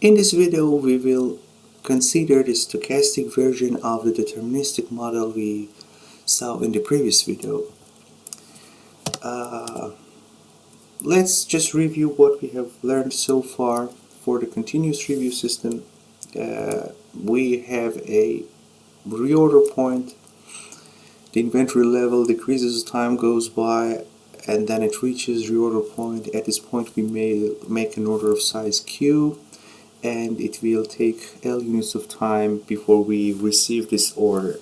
In this video, we will consider the stochastic version of the deterministic model we saw in the previous video. Let's just review what we have learned so far. For the continuous review system, we have a reorder point. The inventory level decreases as time goes by, and then it reaches reorder point. At this point, we may make an order of size Q, and it will take L units of time before we receive this order.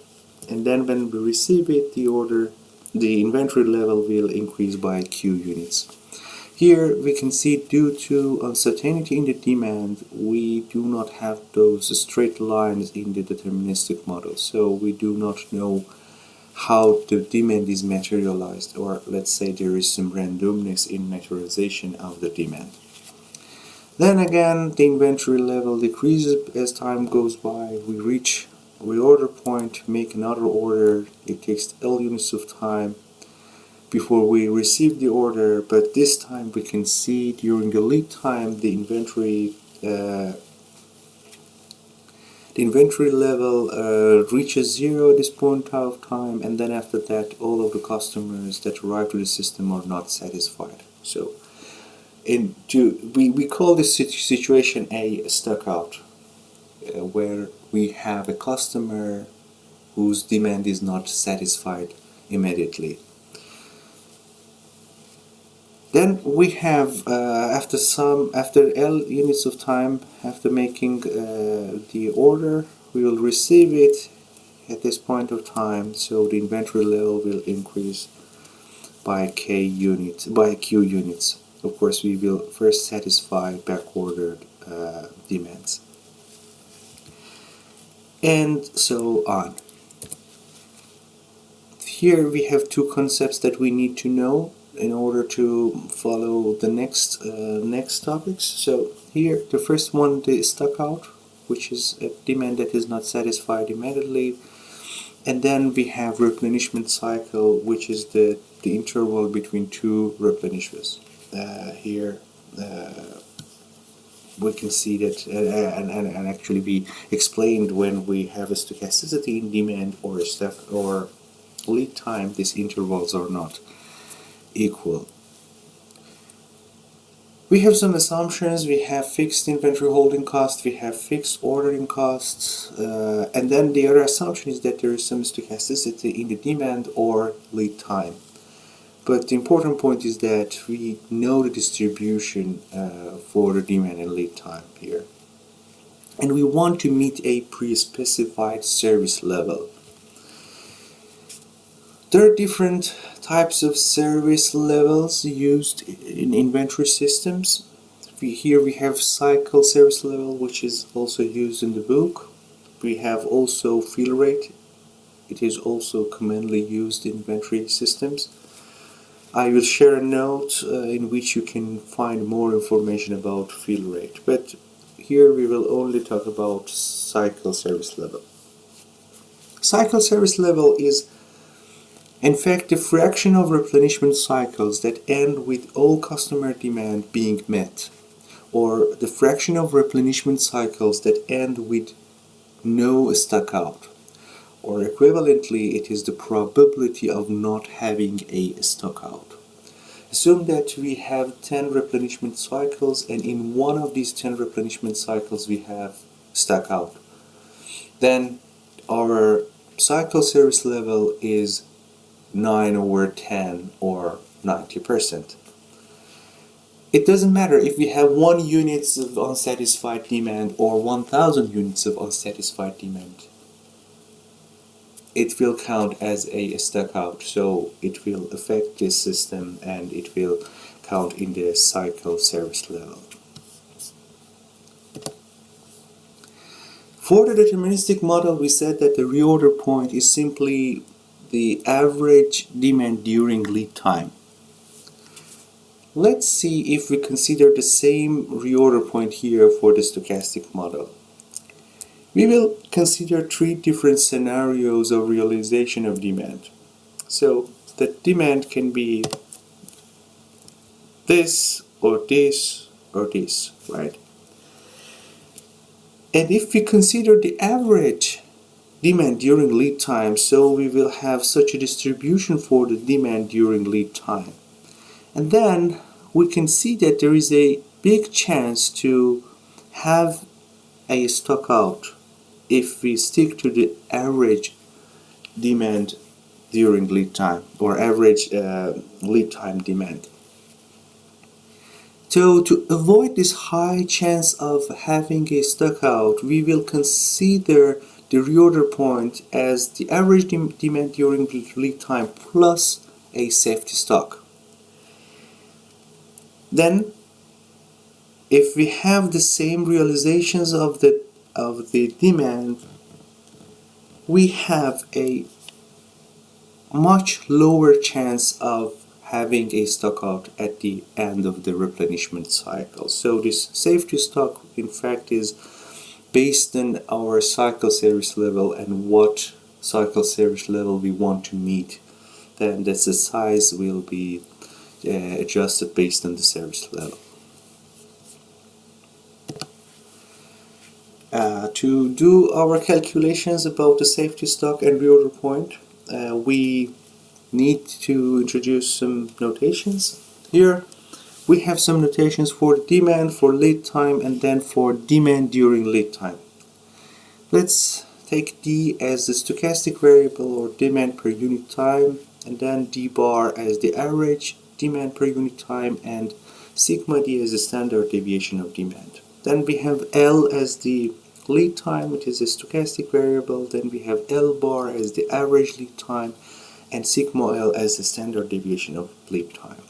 And then when we receive it, the inventory level will increase by Q units. Here we can see, due to uncertainty in the demand, we do not have those straight lines in the deterministic model, so we do not know how the demand is materialized, or let's say there is some randomness in materialization of the demand. Then again, the inventory level decreases as time goes by. We reach reorder point, make another order. It takes L units of time before we receive the order, but this time we can see during the lead time the inventory level reaches zero at this point of time, and then after that all of the customers that arrive to the system are not satisfied. So we call this situation a stuck out, where we have a customer whose demand is not satisfied immediately. Then we have after L units of time, after making the order, we will receive it at this point of time, so the inventory level will increase by Q units. Of course, we will first satisfy backordered demands, and so on. Here we have two concepts that we need to know in order to follow the next topics. So here, the first one, the stuck out, which is a demand that is not satisfied immediately, and then we have replenishment cycle, which is the interval between two replenishments. Here we can see that, and actually we explained when we have a stochasticity in demand or lead time, these intervals are not equal. We have some assumptions. We have fixed inventory holding cost, we have fixed ordering costs, and then the other assumption is that there is some stochasticity in the demand or lead time. But the important point is that we know the distribution for the demand and lead time here, and we want to meet a pre-specified service level. There are different types of service levels used in inventory systems. Here we have cycle service level, which is also used in the book. We have also fill rate. It is also commonly used in inventory systems. I will share a note in which you can find more information about fill rate, but here we will only talk about cycle service level. Cycle service level is in fact the fraction of replenishment cycles that end with all customer demand being met, or the fraction of replenishment cycles that end with no stock out, or equivalently, it is the probability of not having a stock out. Assume that we have 10 replenishment cycles, and in one of these 10 replenishment cycles we have stock out. Then our cycle service level is 9/10 or 90%. It doesn't matter if we have 1 unit of unsatisfied demand or 1,000 units of unsatisfied demand. It will count as a stock out, so it will affect this system and it will count in the cycle service level. For the deterministic model, we said that the reorder point is simply the average demand during lead time. Let's see if we consider the same reorder point here for the stochastic model. We will consider 3 different scenarios of realization of demand. So the demand can be this or this or this, right? And if we consider the average demand during lead time, so we will have such a distribution for the demand during lead time. And then we can see that there is a big chance to have a stock out if we stick to the average demand during lead time, or average lead time demand. So to avoid this high chance of having a stock out, we will consider the reorder point as the average demand during lead time plus a safety stock. Then if we have the same realizations of the demand, we have a much lower chance of having a stock out at the end of the replenishment cycle. So this safety stock in fact is based on our cycle service level and what cycle service level we want to meet. Then the size will be adjusted based on the service level. To do our calculations about the safety stock and reorder point, we need to introduce some notations. Here we have some notations for demand, for lead time, and then for demand during lead time. Let's take D as the stochastic variable or demand per unit time, and then D bar as the average demand per unit time, and sigma D as the standard deviation of demand. Then we have L as the lead time, which is a stochastic variable. Then we have L bar as the average lead time, and sigma L as the standard deviation of lead time.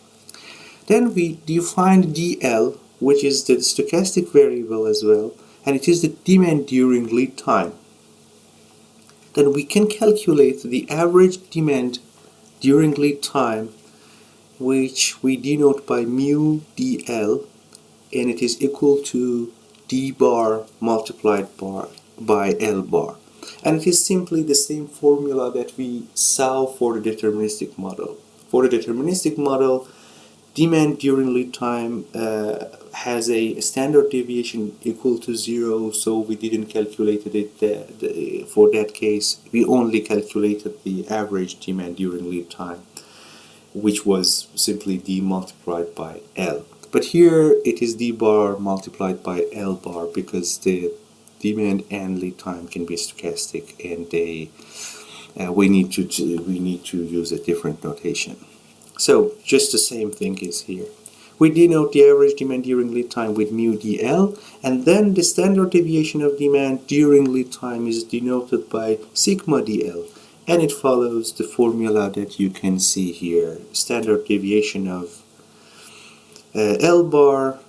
Then we define DL, which is the stochastic variable as well, and it is the demand during lead time. Then we can calculate the average demand during lead time, which we denote by mu DL, and it is equal to D bar multiplied by L bar. And it is simply the same formula that we saw for the deterministic model. For the deterministic model, demand during lead time has a standard deviation equal to 0, so we didn't calculate it for that case. We only calculated the average demand during lead time, which was simply D multiplied by L. But here it is D bar multiplied by L bar because the demand and lead time can be stochastic, and we need to use a different notation. So just the same thing is here. We denote the average demand during lead time with mu DL, and then the standard deviation of demand during lead time is denoted by sigma DL, and it follows the formula that you can see here. Standard deviation of L bar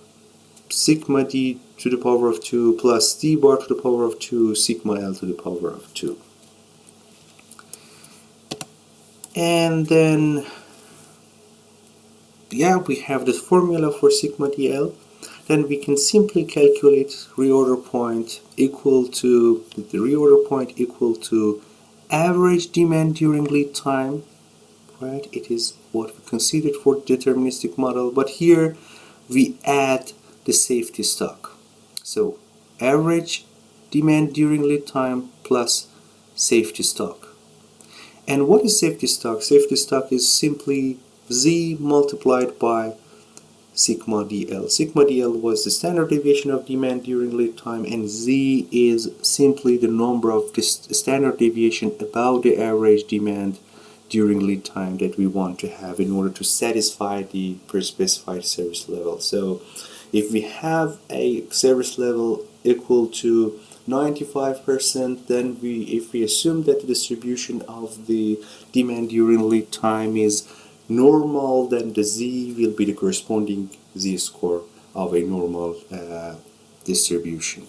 sigma D to the power of 2 plus D bar to the power of 2 sigma L to the power of 2. And then we have the formula for sigma DL. Then we can simply calculate reorder point equal to average demand during lead time. Right? It is what we considered for deterministic model, but here we add the safety stock. So average demand during lead time plus safety stock. And what is safety stock? Safety stock is simply Z multiplied by sigma DL. Sigma DL was the standard deviation of demand during lead time, and Z is simply the number of the standard deviation above the average demand during lead time that we want to have in order to satisfy the pre-specified service level. So if we have a service level equal to 95%, then if we assume that the distribution of the demand during lead time is normal, then the Z will be the corresponding Z-score of a normal distribution.